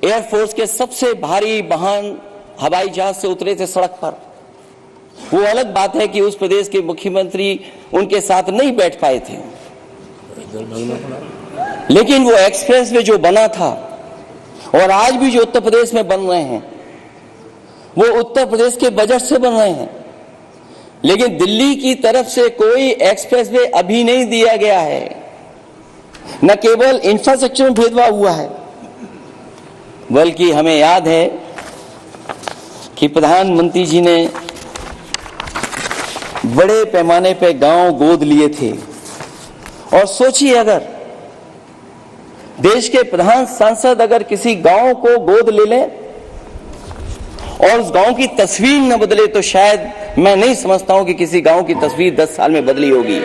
Air force के सबसे भारी वाहन हवाई जहाज से उतरे थे सड़क पर। वो अलग बात है कि उस प्रदेश के मुख्यमंत्री उनके साथ नहीं बैठ पाए थे, लेकिन वो एक्सप्रेसवे जो बना था और आज भी जो उत्तर प्रदेश में बन रहे हैं वो उत्तर प्रदेश के बजट से बन रहे हैं। लेकिन दिल्ली की तरफ से कोई एक्सप्रेसवे अभी नहीं दिया गया है। न केवल इंफ्रास्ट्रक्चर में भेदभाव हुआ है, बल्कि हमें याद है कि प्रधानमंत्री जी ने बड़े पैमाने पे गांव गोद लिए थे। और सोचिए, अगर देश के प्रधान सांसद अगर किसी गांव को गोद ले लें और उस गांव की तस्वीर न बदले, तो शायद मैं नहीं समझता हूं कि किसी गांव की तस्वीर 10 साल में बदली होगी।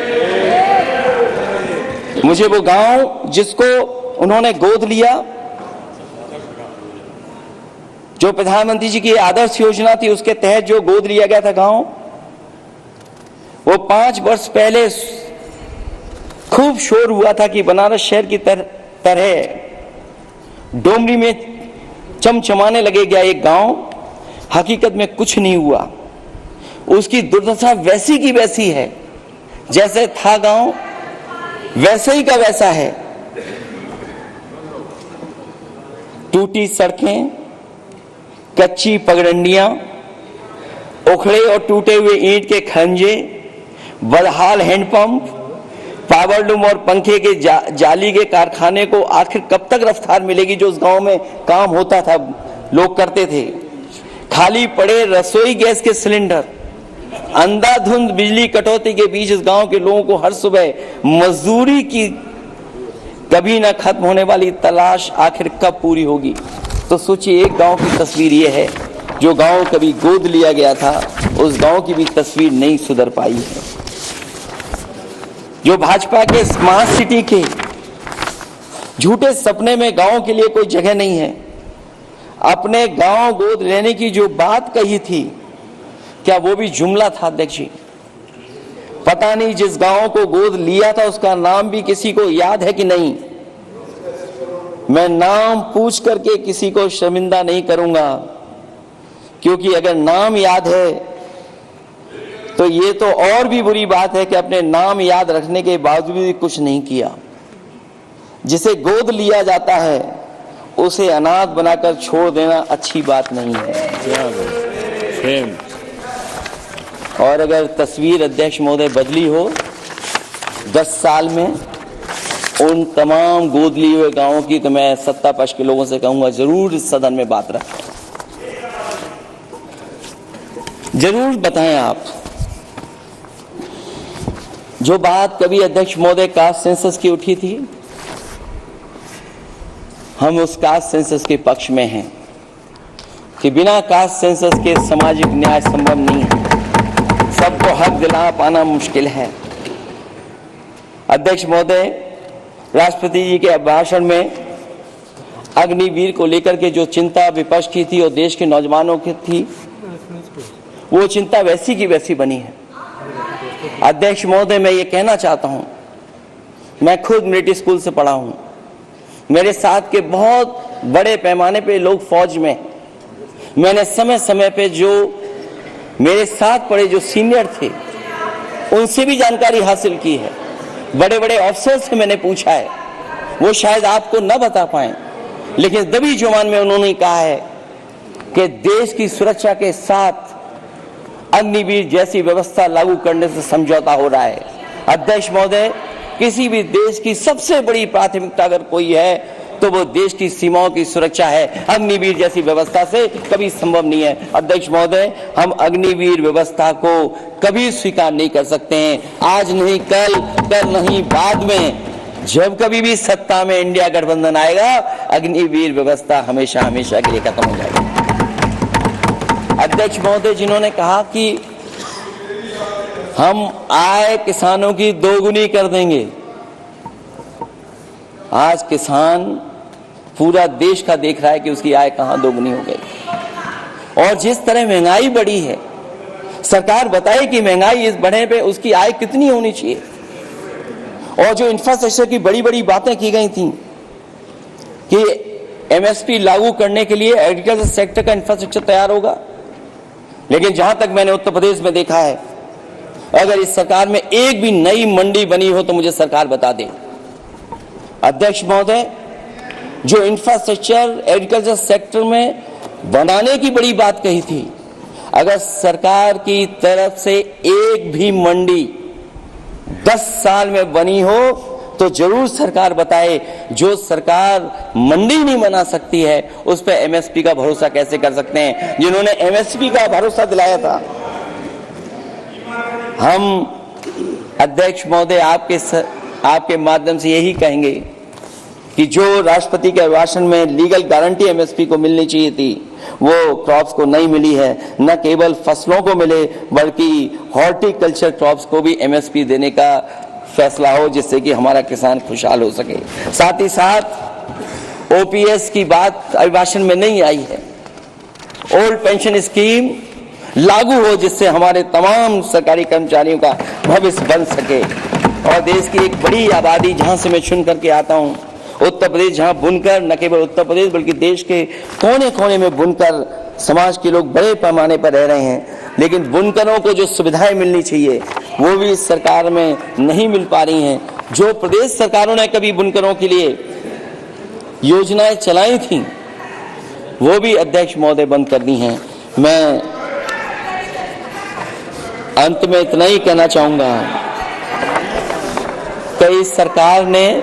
मुझे वो गांव जिसको उन्होंने गोद लिया, जो प्रधानमंत्री जी की आदर्श योजना थी उसके तहत जो गोद लिया गया था गांव, वो 5 वर्ष पहले खूब शोर हुआ था कि बनारस शहर की तरह डोमरी में चमचमाने लगेगा एक गांव। हकीकत में कुछ नहीं हुआ। उसकी दुर्दशा वैसी की वैसी है, जैसे था गांव वैसे ही का वैसा है। टूटी सड़कें, कच्ची पगडंडियां, उखड़े और टूटे हुए ईंट के खंजे, बदहाल हैंडपंप, पावरलूम और पंखे के जाली के कारखाने को आखिर कब तक रफ्तार मिलेगी जो उस गांव में काम होता था, लोग करते थे। खाली पड़े रसोई गैस के सिलेंडर, अंधाधुंध बिजली कटौती के बीच इस गांव के लोगों को हर सुबह मजदूरी की कभी ना खत्म होने वाली तलाश आखिर कब पूरी होगी। तो सोचिए, एक गांव की तस्वीर ये है। जो गांव कभी गोद लिया गया था, उस गांव की भी तस्वीर नहीं सुधर पाई है। जो भाजपा के स्मार्ट सिटी के झूठे सपने में गांव के लिए कोई जगह नहीं है। अपने गांव गोद लेने की जो बात कही थी, क्या वो भी जुमला था अध्यक्ष जी? पता नहीं जिस गांव को गोद लिया था उसका नाम भी किसी को याद है कि नहीं। मैं नाम पूछ करके किसी को शर्मिंदा नहीं करूंगा, क्योंकि अगर नाम याद है तो ये तो और भी बुरी बात है कि अपने नाम याद रखने के बावजूद भी कुछ नहीं किया। जिसे गोद लिया जाता है उसे अनाथ बनाकर छोड़ देना अच्छी बात नहीं है। और अगर तस्वीर अध्यक्ष महोदय बदली हो 10 साल में उन तमाम गोद लिए हुए गांवों की, तो मैं सत्ता पक्ष के लोगों से कहूंगा जरूर इस सदन में बात रखें, जरूर बताएं आप। जो बात कभी अध्यक्ष महोदय कास्ट सेंसस की उठी थी, हम उस कास्ट सेंसस के पक्ष में हैं कि बिना कास्ट सेंसस के सामाजिक न्याय संभव नहीं है। सबको हक दिला पाना मुश्किल है। अध्यक्ष महोदय, राष्ट्रपति जी के भाषण में अग्निवीर को लेकर के जो चिंता विपक्ष की थी और देश के नौजवानों की थी, वो चिंता वैसी की वैसी बनी है। अध्यक्ष महोदय, मैं ये कहना चाहता हूं, मैं खुद मिलिट्री स्कूल से पढ़ा हूं। मेरे साथ के बहुत बड़े पैमाने पे लोग फौज में, मैंने समय समय पे जो मेरे साथ पढ़े जो सीनियर थे उनसे भी जानकारी हासिल की है। बड़े बड़े अफसर से मैंने पूछा है, वो शायद आपको न बता पाए, लेकिन दबी जुबान में उन्होंने कहा है कि देश की सुरक्षा के साथ अग्निवीर जैसी व्यवस्था लागू करने से समझौता हो रहा है। अध्यक्ष महोदय, किसी भी देश की सबसे बड़ी प्राथमिकता अगर कोई है तो वो देश की सीमाओं की सुरक्षा है। अग्निवीर जैसी व्यवस्था से कभी संभव नहीं है। अध्यक्ष महोदय, हम अग्निवीर व्यवस्था को कभी स्वीकार नहीं कर सकते हैं। आज नहीं कल, कल नहीं बाद में, जब कभी भी सत्ता में इंडिया गठबंधन आएगा, अग्निवीर व्यवस्था हमेशा हमेशा के लिए खत्म हो जाएगी। अध्यक्ष महोदय, जिन्होंने कहा कि हम आय किसानों की दोगुनी कर देंगे, आज किसान पूरा देश का देख रहा है कि उसकी आय कहां दोगुनी हो गई। और जिस तरह महंगाई बढ़ी है, सरकार बताए कि महंगाई इस बढ़े पे उसकी आय कितनी होनी चाहिए। और जो इंफ्रास्ट्रक्चर की बड़ी बड़ी बातें की गई थी कि एमएसपी लागू करने के लिए एग्रीकल्चर सेक्टर का इंफ्रास्ट्रक्चर तैयार होगा। लेकिन जहां तक मैंने उत्तर प्रदेश में देखा है, अगर इस सरकार में एक भी नई मंडी बनी हो तो मुझे सरकार बता दे। अध्यक्ष महोदय, जो इंफ्रास्ट्रक्चर एग्रीकल्चर सेक्टर में बनाने की बड़ी बात कही थी, अगर सरकार की तरफ से एक भी मंडी 10 साल में बनी हो तो जरूर सरकार बताए। जो सरकार मंडी नहीं बना सकती है उस पर एमएसपी का भरोसा कैसे कर सकते हैं, जिन्होंने एमएसपी का भरोसा दिलाया था। हम अध्यक्ष महोदय आपके माध्यम से यही कहेंगे कि जो राष्ट्रपति के अभिभाषण में लीगल गारंटी एमएसपी को मिलनी चाहिए थी, वो क्रॉप्स को नहीं मिली है। न केवल फसलों को मिले बल्कि हॉर्टिकल्चर क्रॉप्स को भी एमएसपी देने का फैसला हो, जिससे कि हमारा किसान खुशहाल हो सके। साथ ही साथ ओपीएस की बात अभिभाषण में नहीं आई है। ओल्ड पेंशन स्कीम लागू हो, जिससे हमारे तमाम सरकारी कर्मचारियों का भविष्य बन सके। और देश की एक बड़ी आबादी, जहां से मैं चुन करके आता हूं, उत्तर प्रदेश, जहां बुनकर, न केवल उत्तर प्रदेश बल्कि देश के कोने कोने में बुनकर समाज के लोग बड़े पैमाने पर रह रहे हैं, लेकिन बुनकरों को जो सुविधाएं मिलनी चाहिए वो भी इस सरकार में नहीं मिल पा रही हैं। जो प्रदेश सरकारों ने कभी बुनकरों के लिए योजनाएं चलाई थी वो भी अध्यक्ष महोदय बंद कर दी हैं। मैं अंत में इतना ही कहना चाहूंगा कि इस सरकार ने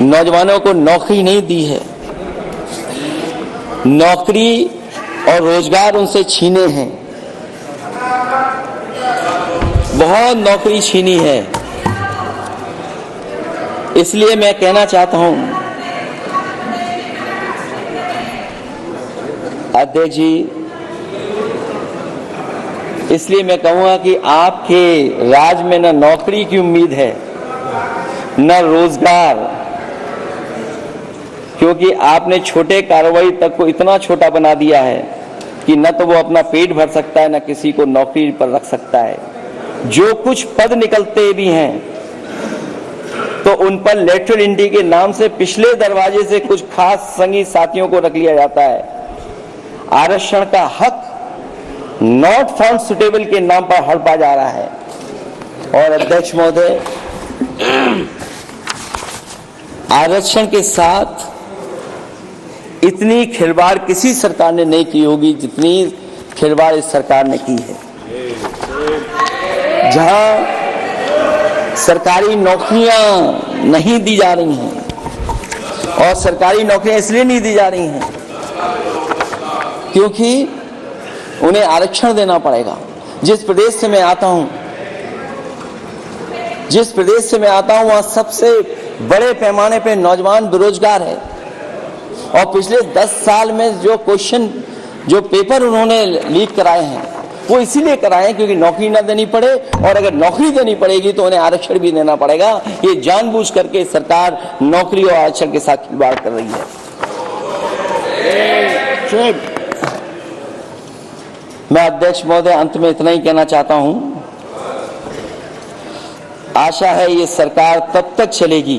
नौजवानों को नौकरी नहीं दी है, नौकरी और रोजगार उनसे छीने हैं, बहुत नौकरी छीनी है। इसलिए मैं कहना चाहता हूं अध्यक्ष जी, इसलिए मैं कहूंगा कि आपके राज में न नौकरी की उम्मीद है न रोजगार, क्योंकि आपने छोटे कारोबारी तक को इतना छोटा बना दिया है कि न तो वो अपना पेट भर सकता है न किसी को नौकरी पर रख सकता है। जो कुछ पद निकलते भी हैं तो उन पर लेटरल एंट्री के नाम से पिछले दरवाजे से कुछ खास संगी साथियों को रख लिया जाता है। आरक्षण का हक नॉट फाउंड सुटेबल के नाम पर हड़पा जा रहा है। और अध्यक्ष महोदय, आरक्षण के साथ इतनी खिलवाड़ किसी सरकार ने नहीं की होगी जितनी खिलवाड़ इस सरकार ने की है। जहां सरकारी नौकरियां नहीं दी जा रही हैं, और सरकारी नौकरियां इसलिए नहीं दी जा रही हैं क्योंकि उन्हें आरक्षण देना पड़ेगा। जिस प्रदेश से मैं आता हूं वहां सबसे बड़े पैमाने पे नौजवान बेरोजगार है। और पिछले 10 साल में जो पेपर उन्होंने लीक कराए हैं वो इसीलिए कराए क्योंकि नौकरी ना देनी पड़े, और अगर नौकरी देनी पड़ेगी तो उन्हें आरक्षण भी देना पड़ेगा। ये जानबूझ करके सरकार नौकरी और आरक्षण के साथ खिलवाड़ कर रही है। मैं अध्यक्ष महोदय अंत में इतना ही कहना चाहता हूं, आशा है ये सरकार तब तक चलेगी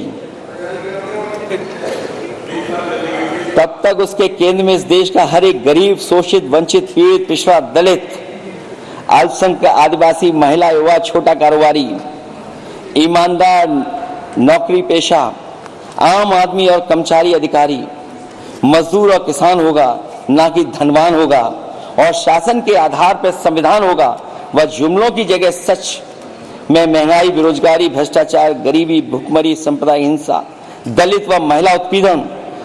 तब तक उसके केंद्र में इस देश का हर एक गरीब, शोषित, वंचित, पीड़ित, पिछड़ा, दलित, अल्पसंख्यक, आदिवासी, महिला, युवा, छोटा कारोबारी, ईमानदार, नौकरी पेशा, आम आदमी और कर्मचारी, अधिकारी, मजदूर और किसान होगा, ना कि धनवान होगा। और शासन के आधार पर संविधान होगा। वह जुमलों की जगह सच में महंगाई, बेरोजगारी, भ्रष्टाचार, गरीबी, भुखमरी, सांप्रदायिक हिंसा, दलित व महिला उत्पीड़न,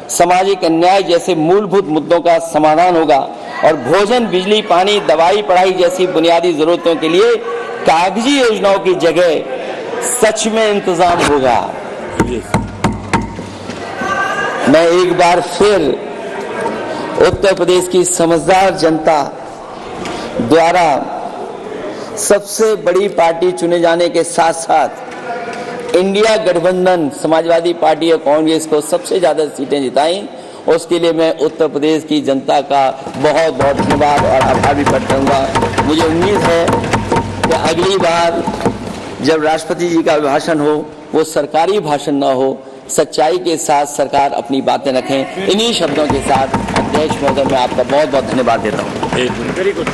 सामाजिक अन्याय जैसे मूलभूत मुद्दों का समाधान होगा। और भोजन, बिजली, पानी, दवाई, पढ़ाई जैसी बुनियादी जरूरतों के लिए कागजी योजनाओं की जगह सच में इंतजाम होगा। मैं एक बार फिर उत्तर प्रदेश की समझदार जनता द्वारा सबसे बड़ी पार्टी चुने जाने के साथ साथ इंडिया गठबंधन समाजवादी पार्टी और कांग्रेस को सबसे ज्यादा सीटें जिताई, उसके लिए मैं उत्तर प्रदेश की जनता का बहुत बहुत धन्यवाद और आभार भी व्यक्त करूंगा। मुझे उम्मीद है कि अगली बार जब राष्ट्रपति जी का भाषण हो वो सरकारी भाषण ना हो, सच्चाई के साथ सरकार अपनी बातें रखें। इन्हीं शब्दों के साथ अध्यक्ष महोदय मैं आपका बहुत बहुत धन्यवाद देता हूँ। Very good.